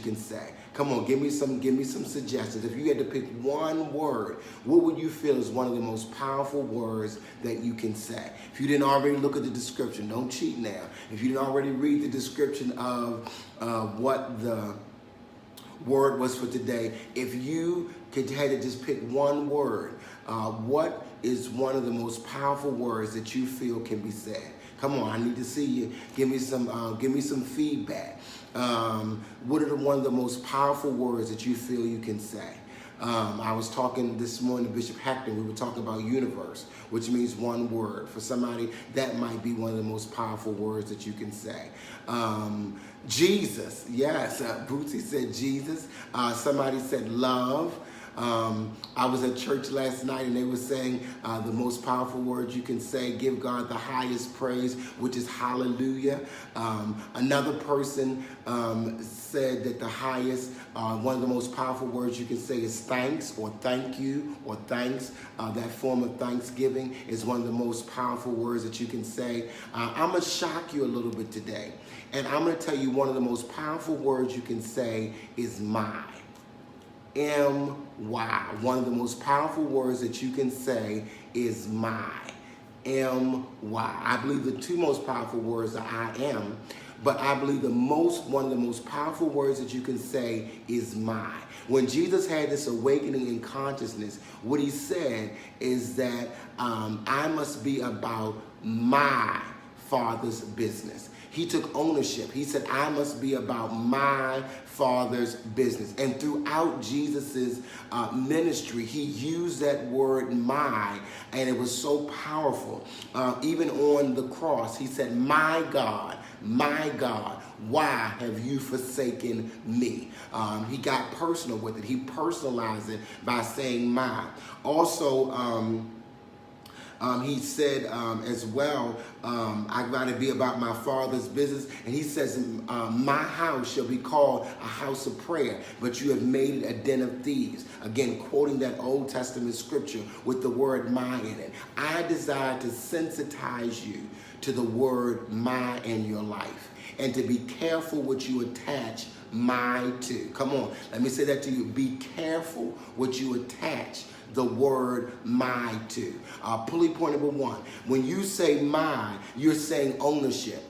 can say? Come on, give me some suggestions. If you had to pick one word, what would you feel is one of the most powerful words that you can say? If you didn't already look at the description, don't cheat now. If you didn't already read the description of what the word was for today, if you had to just pick one word, what is one of the most powerful words that you feel can be said? Come on, I need to see you. Give me some feedback. What are one of the most powerful words that you feel you can say? I was talking this morning to Bishop Hackton. We were talking about universe, which means one word. For somebody, that might be one of the most powerful words that you can say. Jesus, yes. Bootsy said Jesus. Somebody said love. I was at church last night and they were saying the most powerful word you can say, give God the highest praise, which is hallelujah. Another person said that the highest, one of the most powerful words you can say is thanks or thank you or thanks. That form of thanksgiving is one of the most powerful words that you can say. I'm going to shock you a little bit today. And I'm going to tell you one of the most powerful words you can say is my. M-Y. One of the most powerful words that you can say is my. M-Y. I believe the two most powerful words are I am, but I believe one of the most powerful words that you can say is my. When Jesus had this awakening in consciousness, what he said is that I must be about my Father's business. He took ownership. He said, I must be about my Father's business. And throughout Jesus's ministry, he used that word my, and it was so powerful. Even on the cross, he said, my God, why have you forsaken me? He got personal with it. He personalized it by saying my. Also, he said as well, I got to be about my Father's business. And he says, my house shall be called a house of prayer, but you have made it a den of thieves. Again, quoting that Old Testament scripture with the word my in it. I desire to sensitize you to the word my in your life, and to be careful what you attach my to. Come on, let me say that to you. Be careful what you attach the word my to. Pulley point number one. When you say my, you're saying ownership.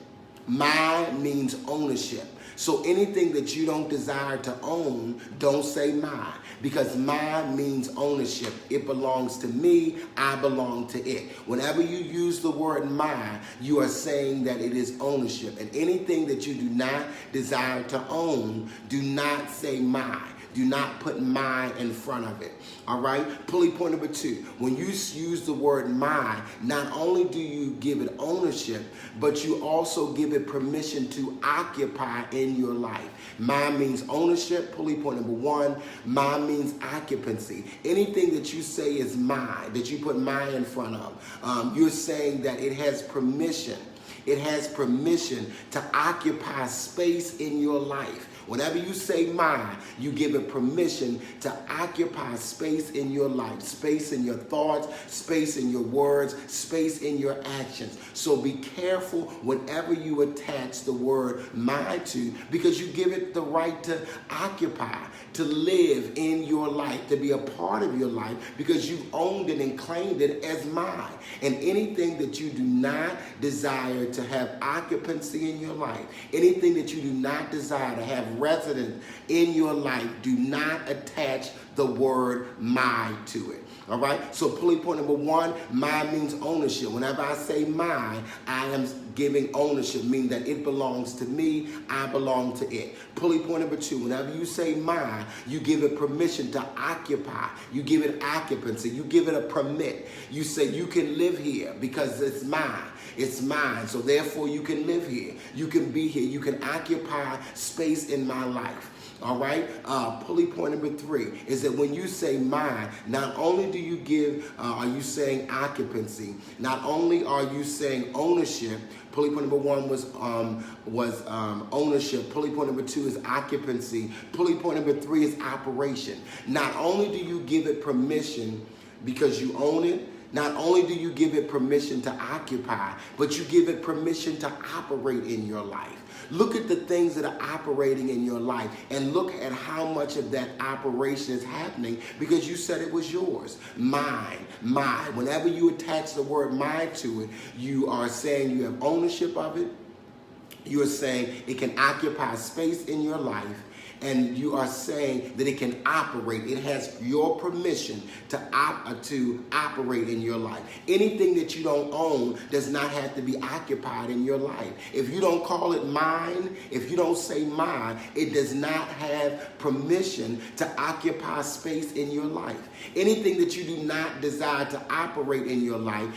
My means ownership. So anything that you don't desire to own, don't say my, because my means ownership. It belongs to me. I belong to it. Whenever you use the word my, you are saying that it is ownership. And anything that you do not desire to own, do not say my. Do not put my in front of it. All right? Pulley point number two. When you use the word my, not only do you give it ownership, but you also give it permission to occupy in your life. My means ownership. Pulley point number one. My means occupancy. Anything that you say is my, that you put my in front of, you're saying that it has permission. It has permission to occupy space in your life. Whenever you say my, you give it permission to occupy space in your life, space in your thoughts, space in your words, space in your actions. So be careful whenever you attach the word my to, because you give it the right to occupy, to live in your life, to be a part of your life, because you've owned it and claimed it as mine. And anything that you do not desire to have occupancy in your life, anything that you do not desire to have resident in your life, do not attach the word my to it. All right? So pulley point number one, my means ownership. Whenever I say my, I am giving ownership, meaning that it belongs to me, I belong to it. Pulley point number two, whenever you say my, you give it permission to occupy. You give it occupancy. You give it a permit. You say you can live here because it's mine. It's mine. So therefore you can live here. You can be here. You can occupy space in my life. All right? Pulley point number three is that when you say mine, not only do you give, are you saying occupancy, not only are you saying ownership. Pulley point number one was ownership. Pulley point number two is occupancy. Pulley point number three is operation. Not only do you give it permission because you own it, not only do you give it permission to occupy, but you give it permission to operate in your life. Look at the things that are operating in your life and look at how much of that operation is happening because you said it was yours. Mine, mine. Whenever you attach the word mine to it, you are saying you have ownership of it. You are saying it can occupy space in your life. And you are saying that it can operate. It has your permission to operate in your life. Anything that you don't own does not have to be occupied in your life. If you don't call it mine, if you don't say mine, it does not have permission to occupy space in your life. Anything that you do not desire to operate in your life,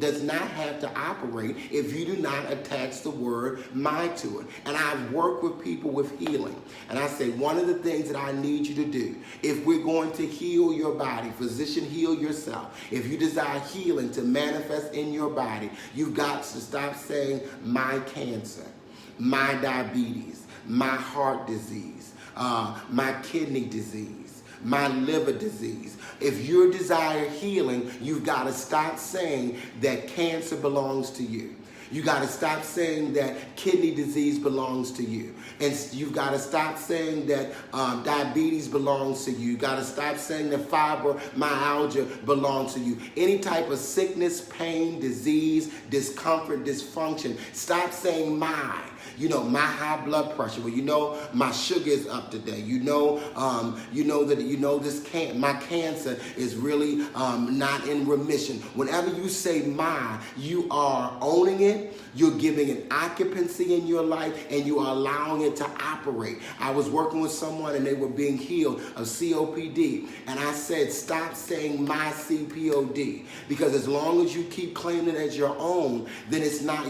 does not have to operate if you do not attach the word mine to it. And I've worked with people with healing. And I say, one of the things that I need you to do, if we're going to heal your body, physician, heal yourself. If you desire healing to manifest in your body, you've got to stop saying my cancer, my diabetes, my heart disease, my kidney disease, my liver disease. If you desire healing, you've got to stop saying that cancer belongs to you. You got to stop saying that kidney disease belongs to you. And you've got to stop saying that diabetes belongs to you. You got to stop saying that fibromyalgia belongs to you. Any type of sickness, pain, disease, discomfort, dysfunction, stop saying my. You know, my high blood pressure. Well, you know, my sugar is up today. You know that my cancer is really not in remission. Whenever you say my, you are owning it. You're giving it occupancy in your life, and you are allowing it to operate. I was working with someone, and they were being healed of COPD, and I said, stop saying my CPOD, because as long as you keep claiming it as your own, then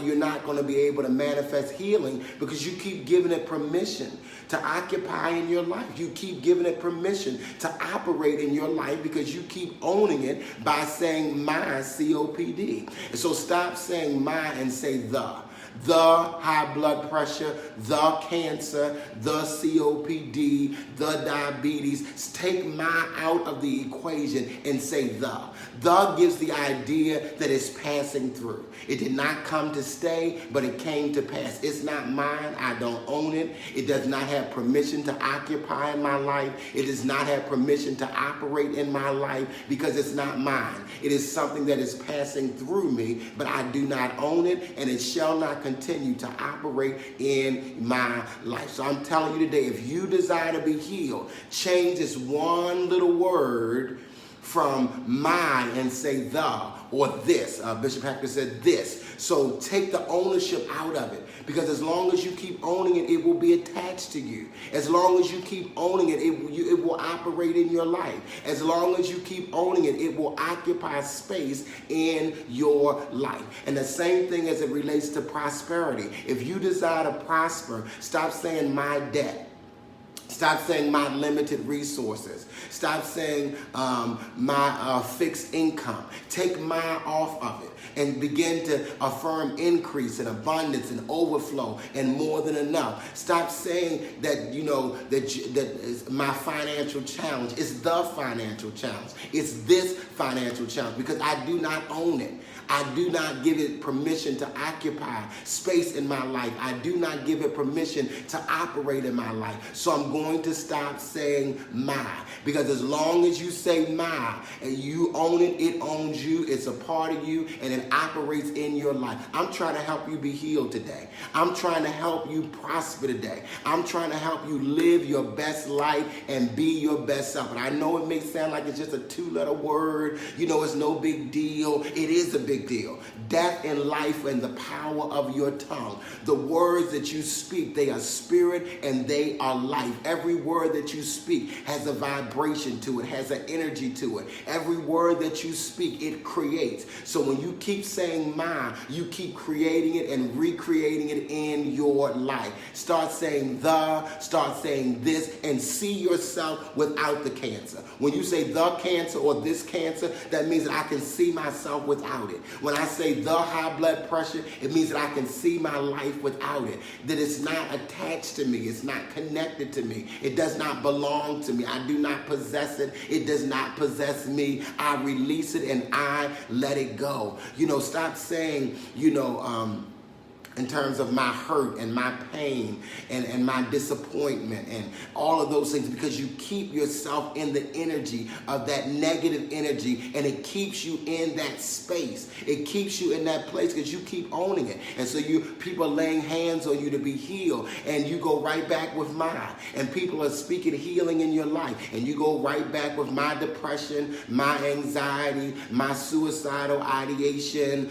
you're not going to be able to manifest healing because you keep giving it permission to occupy in your life. You keep giving it permission to operate in your life because you keep owning it by saying my COPD. And so stop saying my and say the high blood pressure, the cancer, the COPD, the diabetes. Take my out of the equation and say the. The gives the idea that it's passing through. It did not come to stay, but it came to pass. It's not mine. I don't own it. It does not have permission to occupy in my life. It does not have permission to operate in my life because it's not mine. It is something that is passing through me, but I do not own it, and it shall not continue to operate in my life. So I'm telling you today, if you desire to be healed, change this one little word from my and say the or this. Bishop Hacker said this. So take the ownership out of it, because as long as you keep owning it, it will be attached to you. As long as you keep owning it, it will operate in your life. As long as you keep owning it, it will occupy space in your life. And the same thing as it relates to prosperity. If you desire to prosper, stop saying my debt. Stop saying my limited resources. Stop saying my fixed income. Take my off of it and begin to affirm increase and abundance and overflow and more than enough. Stop saying that, that is my financial challenge. It's the financial challenge. It's this financial challenge, because I do not own it. I do not give it permission to occupy space in my life. I do not give it permission to operate in my life. So I'm going to stop saying my, because as long as you say my and you own it, it owns you. It's a part of you, and it operates in your life. I'm trying to help you be healed today. I'm trying to help you prosper today. I'm trying to help you live your best life and be your best self. And I know it may sound like it's just a two-letter word. It's no big deal. It is a big deal. Death and life and the power of your tongue. The words that you speak, they are spirit and they are life. Every word that you speak has a vibration to it, has an energy to it. Every word that you speak, it creates. So when you keep saying my, you keep creating it and recreating it in your life. Start saying start saying this, and see yourself without the cancer. When you say the cancer or this cancer, that means that I can see myself without it. When I say the high blood pressure, it means that I can see my life without it. That it's not attached to me. It's not connected to me. It does not belong to me. I do not possess it. It does not possess me. I release it and I let it go. Stop saying, in terms of my hurt and my pain and my disappointment and all of those things, because you keep yourself in the energy of that negative energy, and it keeps you in that space. It keeps you in that place because you keep owning it. And so people are laying hands on you to be healed, and you go right back with mine. And people are speaking healing in your life, and you go right back with my depression, my anxiety, my suicidal ideation,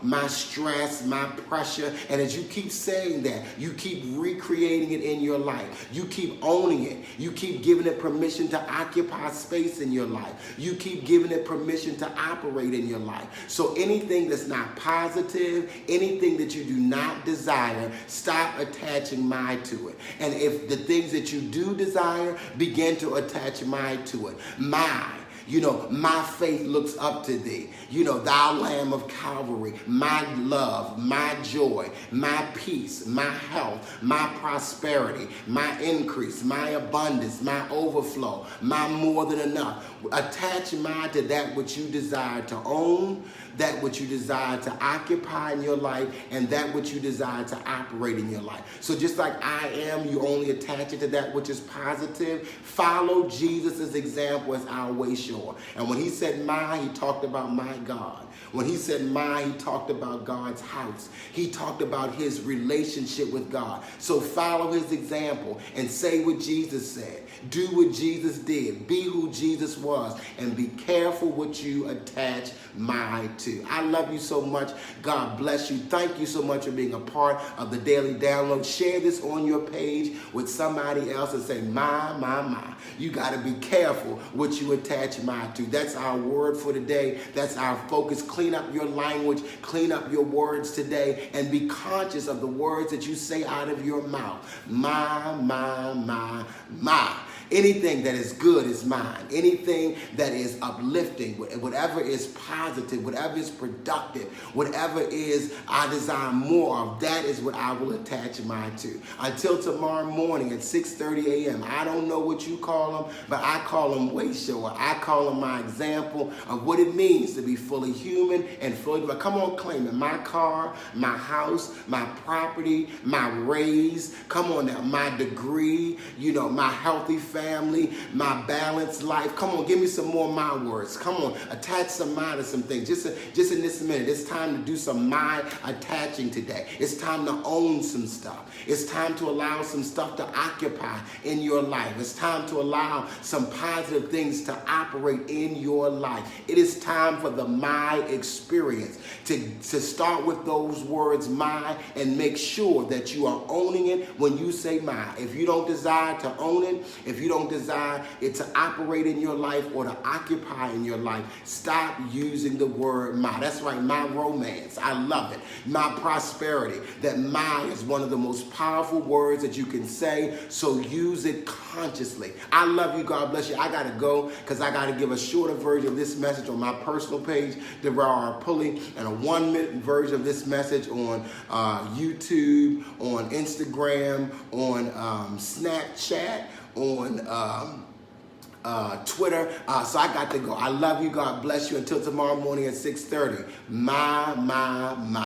my stress, my pressure. And as you keep saying that, you keep recreating it in your life. You keep owning it. You keep giving it permission to occupy space in your life. You keep giving it permission to operate in your life. So anything that's not positive, anything that you do not desire, stop attaching my to it. And if the things that you do desire, begin to attach my to it. My faith looks up to thee. Thou Lamb of Calvary, my love, my joy, my peace, my health, my prosperity, my increase, my abundance, my overflow, my more than enough. Attach mine to that which you desire to own, that which you desire to occupy in your life, and that which you desire to operate in your life. So just like I am, you only attach it to that which is positive. Follow Jesus' example as our way shower. And when he said my, he talked about my God. When he said my, he talked about God's house. He talked about his relationship with God. So follow his example and say what Jesus said. Do what Jesus did. Be who Jesus was. And be careful what you attach my to. I love you so much. God bless you. Thank you so much for being a part of the Daily Download. Share this on your page with somebody else and say, my. You got to be careful what you attach my to. That's our word for today. That's our focus. Clean up your language. Clean up your words today. And be conscious of the words that you say out of your mouth. My. Anything that is good is mine. Anything that is uplifting, whatever is positive, whatever is productive, whatever is I desire more of, that is what I will attach mine to. Until tomorrow morning at 6:30 a.m. I don't know what you call them, but I call them way shower. I call them my example of what it means to be fully human and fully divine. Come on, claim it. My car, my house, my property, my raise. Come on now, my degree, my healthy family, my balanced life. Come on, give me some more my words. Come on, attach some my to some things. Just in this minute, it's time to do some my attaching today. It's time to own some stuff. It's time to allow some stuff to occupy in your life. It's time to allow some positive things to operate in your life. It is time for the my experience to start with those words my, and make sure that you are owning it when you say my. If you don't desire to own it, if you don't desire it to operate in your life or to occupy in your life, stop using the word my. That's right, my romance. I love it. My prosperity. That my is one of the most powerful words that you can say, so use it consciously. I love you. God bless you. I got to go because I got to give a shorter version of this message on my personal page, DeVar Pulley, and a 1-minute version of this message on YouTube, on Instagram, on Snapchat, on Twitter. So I got to go. I love you. God bless you. Until tomorrow morning at 6:30. My.